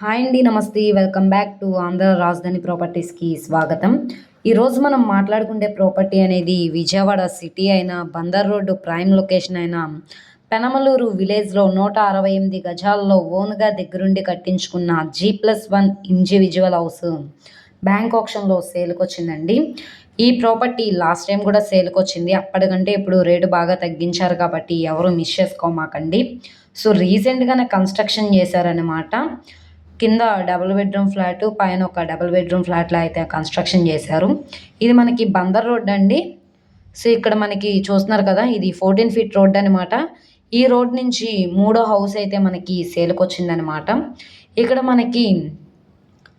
Hi అండి. నమస్తే. Welcome back to Andhra రాజధాని ప్రాపర్టీస్‌కి స్వాగతం. ఈరోజు మనం మాట్లాడుకుండే ప్రాపర్టీ అనేది విజయవాడ సిటీ అయిన బందర్ రోడ్డు ప్రైమ్ లొకేషన్ అయిన పెనమలూరు విలేజ్‌లో 168 గజాల్లో ఓన్‌గా దగ్గరుండి కట్టించుకున్న G+1 ఇండివిడ్యువల్ హౌస్ బ్యాంక్ ఆక్షన్‌లో సేల్‌కొచ్చిందండి. ఈ ప్రాపర్టీ లాస్ట్ టైం కూడా సేల్‌కొచ్చింది. అప్పటికంటే ఇప్పుడు రేటు బాగా తగ్గించారు కాబట్టి ఎవరు మిస్ చేసుకోమాకండి. సో, రీసెంట్‌గానే కన్‌స్ట్రక్షన్ చేశారనమాట. కింద డబుల్ బెడ్రూమ్ ఫ్లాటు, పైన ఒక డబుల్ బెడ్రూమ్ ఫ్లాట్‌లా అయితే కన్‌స్ట్రక్షన్ చేశారు. ఇది మనకి బందర్ రోడ్ అండి. సో, ఇక్కడ మనకి చూస్తున్నారు కదా! ఇది 14 ఫీట్ రోడ్ అనమాట. ఈ రోడ్ నుంచి మూడో హౌస్ అయితే మనకి సేల్‌కొచ్చిందనమాట. ఇక్కడ మనకి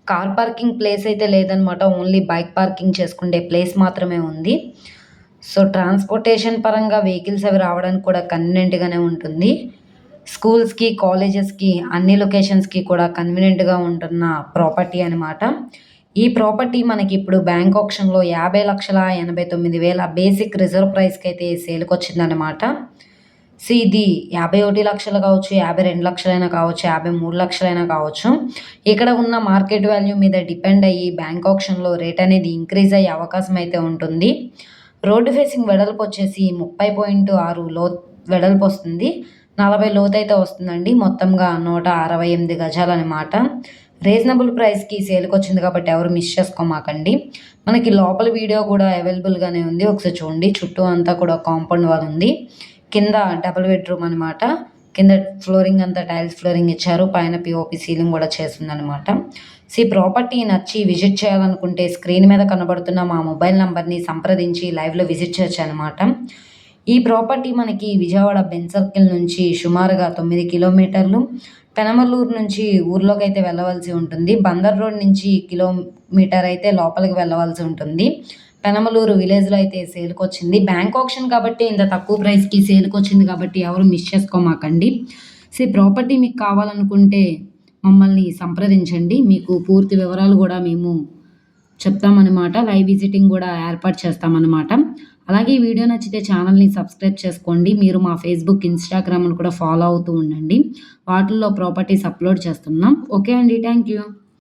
కార్ పార్కింగ్ ప్లేస్ అయితే లేదనమాట. ఓన్లీ బైక్ పార్కింగ్ చేసుకునే ప్లేస్ మాత్రమే ఉంది. సో, ట్రాన్స్‌పోర్టేషన్ పరంగా వెహికల్స్ అవి రావడానికి కూడా కన్వీనియంట్‌గానే ఉంటుంది. స్కూల్స్‌కి, కాలేజెస్‌కి అన్ని లొకేషన్స్‌కి కూడా కన్వీనియంట్‌గా ఉంటున్న ప్రాపర్టీ అనమాట. ఈ ప్రాపర్టీ మనకిప్పుడు బ్యాంక్ ఆక్షన్‌లో 50,89,000 బేసిక్ రిజర్వ్ ప్రైస్‌కైతే సేల్‌కొచ్చిందనమాట. సో, ఇది 51,00,000 కావచ్చు, 52,00,000 కావచ్చు, 53,00,000 కావచ్చు. ఇక్కడ ఉన్న మార్కెట్ వాల్యూ మీద డిపెండ్ అయ్యి బ్యాంక్ ఆక్షన్‌లో రేట్ అనేది ఇంక్రీజ్ అయ్యే అవకాశం అయితే ఉంటుంది. రోడ్డు ఫేసింగ్ వెడల్పు వచ్చేసి 30.6 వెడల్పు వస్తుంది. 40 లోతైతే వస్తుందండి. మొత్తంగా 168 గజాలనమాట. రీజనబుల్ ప్రైస్‌కి సేల్‌కొచ్చింది కాబట్టి ఎవరు మిస్ చేసుకోమాకండి. మనకి లోపల వీడియో కూడా అవైలబుల్‌గానే ఉంది. ఒకసారి చూడండి. చుట్టూ అంతా కూడా కాంపౌండ్ వాల్ ఉంది. కింద డబుల్ బెడ్రూమ్ అనమాట. కింద ఫ్లోరింగ్ అంతా టైల్స్ ఫ్లోరింగ్ ఇచ్చారు. పైన పీఓపీ సీలింగ్ కూడా చేసుందనమాట. సో, ఈ ప్రాపర్టీ నచ్చి విజిట్ చేయాలనుకుంటే స్క్రీన్ మీద కనబడుతున్న మా మొబైల్ నంబర్‌ని సంప్రదించి లైవ్‌లో విజిట్ చేయొచ్చనమాట. ఈ ప్రాపర్టీ మనకి విజయవాడ బెంజ్ సర్కిల్ నుంచి సుమారుగా 9 కిలోమీటర్లు. పెనమలూరు నుంచి ఊర్లోకైతే వెళ్ళవలసి ఉంటుంది. బందర్ రోడ్ నుంచి కిలోమీటర్ అయితే లోపలికి వెళ్ళవలసి ఉంటుంది. పెనమలూరు విలేజ్‌లో అయితే సేల్‌కొచ్చింది. బ్యాంక్ ఆక్షన్ కాబట్టి ఇంత తక్కువ ప్రైస్‌కి సేల్‌కొచ్చింది కాబట్టి ఎవరు మిస్ చేసుకోమాకండి. సో, ఈ ప్రాపర్టీ మీకు కావాలనుకుంటే మమ్మల్ని సంప్రదించండి. మీకు పూర్తి వివరాలు గూడా మేము చెప్తామనమాట. లైవ్ విజిటింగ్ గూడా ఏర్పాటు చేస్తామనమాట. అలాగే ఈ వీడియో నచ్చితే ఛానల్‌ని సబ్స్క్రైబ్ చేసుకోండి. మీరు మా ఫేస్‌బుక్, ఇన్‌స్టాగ్రామ్‌ను కూడా ఫాలో అవుతూ ఉండండి. వాటిల్లో ప్రాపర్టీస్ అప్‌లోడ్ చేస్తున్నాం. ఓకే అండి. Thank you.